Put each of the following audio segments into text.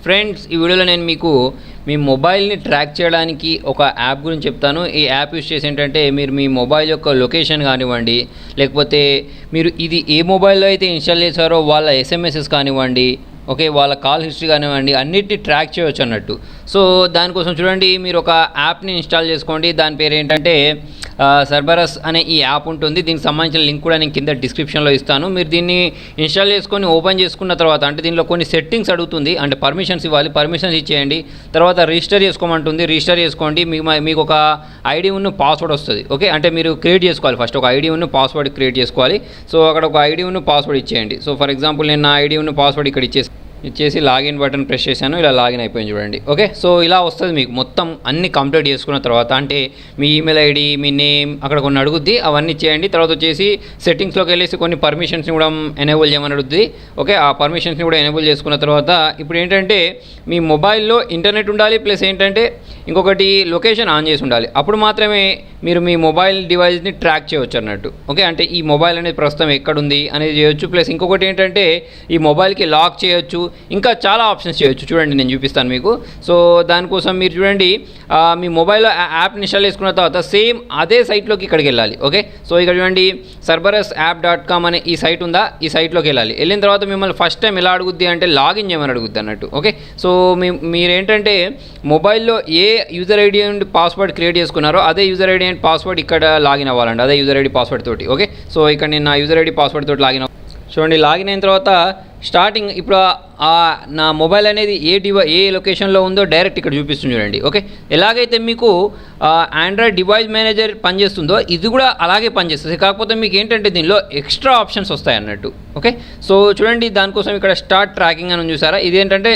Friends, ఈ వీడియోలో నేను మీకు మీ మొబైల్ని ట్రాక్ చేయడానికి ఒక యాప్ గురించి చెప్తాను. ఈ యాప్ యూస్ చేసి ఏంటంటే మీరు మీ మొబైల్ యొక్క లొకేషన్ కానివ్వండి, లేకపోతే మీరు ఇది ఏ మొబైల్లో అయితే ఇన్స్టాల్ చేశారో వాళ్ళ ఎస్ఎంఎస్ఎస్ కానివ్వండి, ఓకే, వాళ్ళ కాల్ హిస్టరీ కానివ్వండి, అన్నిటిని ట్రాక్ చేయవచ్చు అన్నట్టు. సో దానికోసం చూడండి, మీరు ఒక యాప్ని ఇన్స్టాల్ చేసుకోండి. దాని పేరు ఏంటంటే సర్బరస్ అనే ఈ యాప్ ఉంటుంది. దీనికి సంబంధించిన లింక్ కూడా నేను కింద డిస్క్రిప్షన్లో ఇస్తాను. మీరు దీన్ని ఇన్స్టాల్ చేసుకొని ఓపెన్ చేసుకున్న తర్వాత అంటే దీనిలో కొన్ని సెట్టింగ్స్ అడుగుతుంది, అంటే పర్మిషన్స్ ఇవ్వాలి. పర్మిషన్స్ ఇచ్చేయండి. తర్వాత రిజిస్టర్ చేసుకోమంటుంది, రిజిస్టర్ చేసుకోండి. మీకు ఒక ఐడి ఉన్న పాస్వర్డ్ వస్తుంది. ఓకే, అంటే మీరు క్రియేట్ చేసుకోవాలి. ఫస్ట్ ఒక ఐడి ఉన్న పాస్వర్డ్ క్రియేట్ చేసుకోవాలి. సో అక్కడ ఒక ఐడి ఉన్న పాస్వర్డ్ ఇచ్చేయండి. సో ఫర్ ఎగ్జాంపుల్ నేను నా ఐడి ఉన్న పాస్వర్డ్ ఇక్కడ ఇచ్చేసి లాగిన్ బటన్ ప్రెస్ చేశాను. ఇలా లాగిన్ అయిపోయింది చూడండి. ఓకే, సో ఇలా వస్తుంది మీకు మొత్తం అన్ని కంప్లీట్ చేసుకున్న తర్వాత. అంటే మీ ఈమెయిల్ ఐడి, మీ నేమ్ అక్కడ కొన్ని అడుగుద్ది, అవన్నీ చేయండి. తర్వాత వచ్చేసి సెట్టింగ్స్లోకి వెళ్ళేసి కొన్ని పర్మిషన్స్ని కూడా ఎనేబుల్ చేయమని అడుగుద్ది. ఓకే, ఆ పర్మిషన్స్ని కూడా ఎనేబుల్ చేసుకున్న తర్వాత ఇప్పుడు ఏంటంటే మీ మొబైల్లో ఇంటర్నెట్ ఉండాలి, ప్లస్ ఏంటంటే ఇంకొకటి లొకేషన్ ఆన్ చేసి ఉండాలి. అప్పుడు మాత్రమే మీరు మీ మొబైల్ డివైస్ని ట్రాక్ చేయవచ్చు అన్నట్టు. ఓకే, అంటే ఈ మొబైల్ అనేది ప్రస్తుతం ఎక్కడుంది అనేది చేయొచ్చు. ప్లస్ ఇంకొకటి ఏంటంటే ఈ మొబైల్కి లాక్ చేయొచ్చు, ఇంకా చాలా ఆప్షన్స్ చేయొచ్చు. చూడండి, నేను చూపిస్తాను మీకు. సో దానికోసం మీరు చూడండి, మీ మొబైల్లో యాప్ ఇన్స్టాల్ చేసుకున్న తర్వాత సేమ్ అదే సైట్లోకి ఇక్కడికి వెళ్ళాలి. ఓకే, సో ఇక్కడ చూడండి cerberusApp.com అనే ఈ సైట్ ఉందా, ఈ సైట్లోకి వెళ్ళాలి. వెళ్ళిన తర్వాత మిమ్మల్ని ఫస్ట్ టైం ఎలా అడుగుద్ది అంటే లాగిన్ చేయమని అడుగుద్ది అన్నట్టు. ఓకే, సో మీరేంటంటే మొబైల్లో ఏ user ID and password create చేసుకున్నారో అదే యూజర్ ఐడి అండ్ పాస్వర్డ్ ఇక్కడ లాగిన్ అవ్వాలండి, అదే యూజర్ ఐడి పాస్వర్డ్ తోటి. ఓకే, సో ఇక్కడ నేను నా యూజర్ ఐడి పాస్వర్డ్ తోటి లాగిన్ చూడండి. లాగిన్ అయిన తర్వాత స్టార్టింగ్ ఇప్పుడు నా మొబైల్ అనేది ఏ లొకేషన్లో ఉందో డైరెక్ట్ ఇక్కడ చూపిస్తుంది చూడండి. ఓకే, ఎలాగైతే మీకు ఆండ్రాయిడ్ డివైస్ మేనేజర్ పనిచేస్తుందో ఇది కూడా అలాగే పనిచేస్తుంది. కాకపోతే మీకు ఏంటంటే దీనిలో ఎక్స్ట్రా ఆప్షన్స్ వస్తాయి అన్నట్టు. ఓకే, సో చూడండి, దానికోసం ఇక్కడ స్టార్ట్ ట్రాకింగ్ అని చూసారా, ఇది ఏంటంటే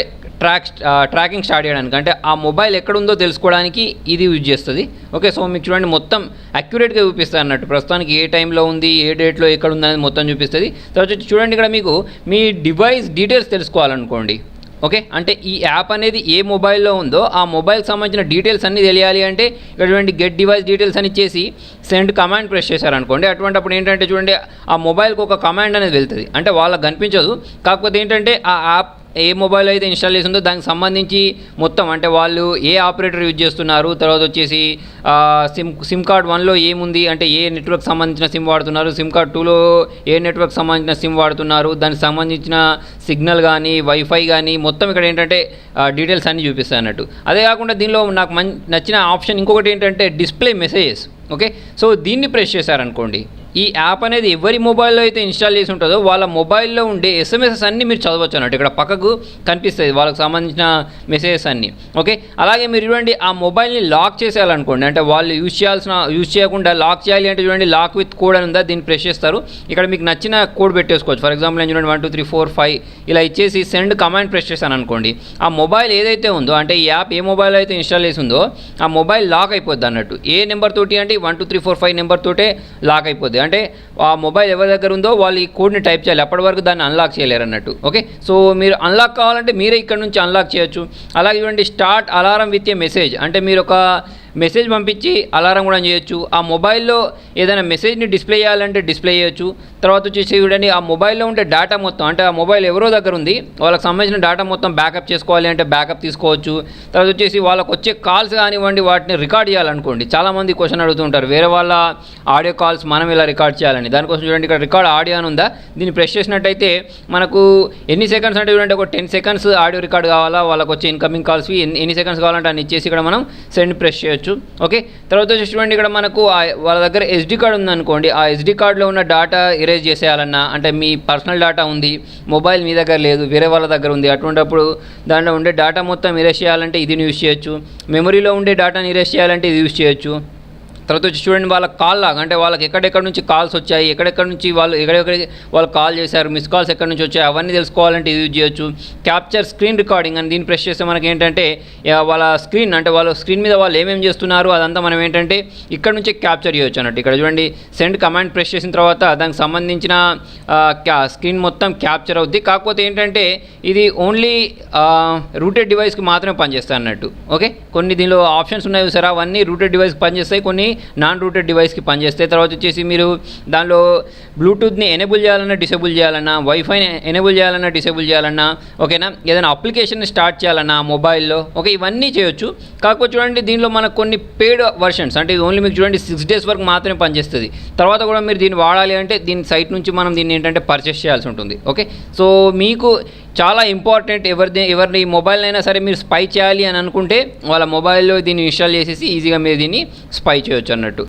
ట్రాకింగ్ స్టార్ట్ చేయడానికి, అంటే ఆ మొబైల్ ఎక్కడుందో తెలుసుకోవడానికి ఇది యూజ్ చేస్తుంది. ఓకే, సో మీకు చూడండి మొత్తం అక్యురేట్గా చూపిస్తుంది అన్నట్టు. ప్రస్తుతానికి ఏ టైంలో ఉంది, ఏ డేట్లో ఎక్కడ ఉంది అనేది మొత్తం చూపిస్తుంది. తర్వాత చూడండి, ఇక్కడ మీకు మీ డివైస్ డీటెయిల్స్ తెలుసుకోవాలనుకోండి. ఓకే, అంటే ఈ యాప్ అనేది ఏ మొబైల్లో ఉందో ఆ మొబైల్కి సంబంధించిన డీటెయిల్స్ అన్నీ తెలియాలి అంటే ఇక్కడ చూడండి గెట్ డివైస్ డీటెయిల్స్ అని ఇచ్చేసి సెండ్ కమాండ్ ప్రెస్ చేశారనుకోండి. అప్పుడు ఏంటంటే చూడండి ఆ మొబైల్కి ఒక కమాండ్ అనేది వెళ్తుంది, అంటే వాళ్ళకి కనిపించదు. కాకపోతే ఏంటంటే ఆ యాప్ ఏ మొబైల్ అయితే ఇన్స్టాల్ చేసిందో దానికి సంబంధించి మొత్తం, అంటే వాళ్ళు ఏ ఆపరేటర్ యూజ్ చేస్తున్నారు, తర్వాత వచ్చేసి సిమ్ కార్డ్ 1లో ఏముంది, అంటే ఏ నెట్వర్క్ సంబంధించిన సిమ్ వాడుతున్నారు, సిమ్ కార్డ్ 2లో ఏ నెట్వర్క్ సంబంధించిన సిమ్ వాడుతున్నారు, దానికి సంబంధించిన సిగ్నల్ కానీ వైఫై కానీ మొత్తం ఇక్కడ ఏంటంటే డీటెయిల్స్ అన్నీ చూపిస్తాయి అన్నట్టు. అదే కాకుండా దీనిలో నాకు నచ్చిన ఆప్షన్ ఇంకొకటి ఏంటంటే డిస్ప్లే మెసేజెస్. ఓకే, సో దీన్ని ప్రెస్ చేశారనుకోండి, ఈ యాప్ అనేది ఎవరి మొబైల్లో అయితే ఇన్స్టాల్ చేసి ఉంటుందో వాళ్ళ మొబైల్లో ఉండే ఎస్ఎంఎసెస్ అన్నీ మీరు చదవచ్చు అన్నట్టు. ఇక్కడ పక్కకు కనిపిస్తుంది వాళ్ళకి సంబంధించిన మెసేజెస్ అన్నీ. ఓకే, అలాగే మీరు చూడండి ఆ మొబైల్ని లాక్ చేసేయాలనుకోండి, అంటే వాళ్ళు యూజ్ చేయకుండా లాక్ చేయాలి అంటే చూడండి లాక్ విత్ కోడ్ అని ఉందా, దీన్ని ప్రెస్ చేస్తారు. ఇక్కడ మీకు నచ్చిన కోడ్ పెట్టేసుకోవచ్చు. ఫర్ ఎగ్జాంపుల్ నేను చూడండి 1 2 3 4 5 ఇలా ఇచ్చేసి సెండ్ కమాండ్ ప్రెస్ చేశాను అనుకోండి, ఆ మొబైల్ ఏదైతే ఉందో, అంటే ఈ యాప్ ఏ మొబైల్ అయితే ఇన్స్టాల్ చేసి ఉందో ఆ మొబైల్ లాక్ అయిపోద్ది అన్నట్టు. ఏ నెంబర్ తోటి అంటే 1 2 3 4 5 నెంబర్ తోటే లాక్ అయిపోద్ది. అంటే ఆ మొబైల్ ఎవరి దగ్గర ఉందో వాళ్ళు ఈ కోడ్ని టైప్ చేయాలి, అప్పటి వరకు దాన్ని అన్లాక్ చేయలేరు అన్నట్టు. ఓకే, సో మీరు అన్లాక్ కావాలంటే మీరే ఇక్కడ నుంచి అన్లాక్ చేయొచ్చు. అలాగే చూడండి start alarm with a message, అంటే మీరు ఒక మెసేజ్ పంపించి అలారం కూడా చేయొచ్చు. ఆ మొబైల్లో ఏదైనా మెసేజ్ని డిస్ప్లే చేయాలంటే డిస్ప్లే చేయొచ్చు. తర్వాత వచ్చేసి చూడండి ఆ మొబైల్లో ఉండే డేటా మొత్తం, అంటే ఆ మొబైల్ ఎవరో దగ్గర ఉంది వాళ్ళకి సంబంధించిన డేటా మొత్తం బ్యాకప్ చేసుకోవాలి అంటే బ్యాకప్ తీసుకోవచ్చు. తర్వాత వచ్చేసి వాళ్ళకి వచ్చే కాల్స్ కానివ్వండి వాటిని రికార్డ్ చేయాలనుకోండి. చాలామంది క్వశ్చన్ అడుగుతుంటారు వేరే వాళ్ళ ఆడియో కాల్స్ మనం ఇలా రికార్డ్ చేయాలని. దానికోసం చూడండి ఇక్కడ రికార్డ్ ఆడియో అని ఉందా, దీన్ని ప్రెస్ చేసినట్టయితే మనకు ఎన్ని సెకండ్స్ అంటే చూడండి ఒక 10 సెకండ్స్ ఆడియో రికార్డ్ కావాలా, వాళ్ళకి వచ్చే ఇన్కమింగ్ కాల్స్వి ఎన్ని సెకండ్స్ కావాలంటే అన్ని ఇచ్చేసి ఇక్కడ మనం సెండ్ ప్రెస్ చేయొచ్చు. ఓకే, తర్వాత వచ్చి చూడండి ఇక్కడ మనకు వాళ్ళ దగ్గర SD కార్డ్ ఉందనుకోండి, ఆ SD కార్డులో ఉన్న డేటా ఎరేజ్ చేసేయాలన్నా, అంటే మీ పర్సనల్ డేటా ఉంది మొబైల్ మీ దగ్గర లేదు వేరే వాళ్ళ దగ్గర ఉంది, అటువంటిప్పుడు దాంట్లో ఉండే డేటా మొత్తం ఎరేజ్ చేయాలంటే ఇది యూజ్ చేయొచ్చు. మెమరీలో ఉండే డేటాని ఎరేజ్ చేయాలంటే ఇది యూజ్ చేయొచ్చు. తర్వాత వచ్చి చూడండి వాళ్ళ కాల్ లాగా, అంటే వాళ్ళకి ఎక్కడెక్కడ నుంచి కాల్స్ వచ్చాయి, ఎక్కడెక్కడ నుంచి వాళ్ళు కాల్ చేశారు, మిస్ కాల్స్ ఎక్కడి నుంచి వచ్చాయి అవన్నీ తెలుసుకోవాలంటే ఇది యూజ్ చేయొచ్చు. క్యాప్చర్ స్క్రీన్ రికార్డింగ్ అని దీన్ని ప్రెస్ చేస్తే మనకి ఏంటంటే వాళ్ళ స్క్రీన్, అంటే వాళ్ళ స్క్రీన్ మీద వాళ్ళు ఏమేమి చేస్తున్నారు అదంతా మనం ఏంటంటే ఇక్కడ నుంచి క్యాప్చర్ చేయొచ్చు అన్నట్టు. ఇక్కడ చూడండి సెండ్ కమాండ్ ప్రెస్ చేసిన తర్వాత దానికి సంబంధించిన స్క్రీన్ మొత్తం క్యాప్చర్ అవుద్ది. కాకపోతే ఏంటంటే ఇది ఓన్లీ రూటెడ్ డివైస్కి మాత్రమే పనిచేస్తాయి అన్నట్టు. ఓకే, కొన్ని దీనిలో ఆప్షన్స్ ఉన్నాయి సరే, అవన్నీ రూటెడ్ డివైస్కి పనిచేస్తాయి, కొన్ని నాన్ రూటెడ్ డివైస్కి పనిచేస్తాయి. తర్వాత వచ్చేసి మీరు దానిలో బ్లూటూత్ని ఎనేబుల్ చేయాలన్నా డిసేబుల్ చేయాలన్నా, వైఫైని ఎనేబుల్ చేయాలన్నా డిసేబుల్ చేయాలన్నా, ఓకేనా, ఏదైనా అప్లికేషన్ స్టార్ట్ చేయాలన్నా మొబైల్లో, ఓకే, ఇవన్నీ చేయొచ్చు. కాకపోతే చూడండి దీనిలో మనకు కొన్ని పెయిడ్ వర్షన్స్, అంటే ఓన్లీ మీకు చూడండి 6 days వరకు మాత్రమే పనిచేస్తుంది. తర్వాత కూడా మీరు దీన్ని వాడాలి అంటే దీని సైట్ నుంచి మనం దీన్ని ఏంటంటే పర్చేస్ చేయాల్సి ఉంటుంది. ఓకే, సో మీకు చాలా ఇంపార్టెంట్, ఎవరిని మొబైల్ అయినా సరే మీరు స్పై చేయాలి అని అనుకుంటే వాళ్ళ మొబైల్లో దీన్ని ఇన్స్టాల్ చేసేసి ఈజీగా మీరు దీన్ని స్పై చేయొచ్చు అన్నట్టు.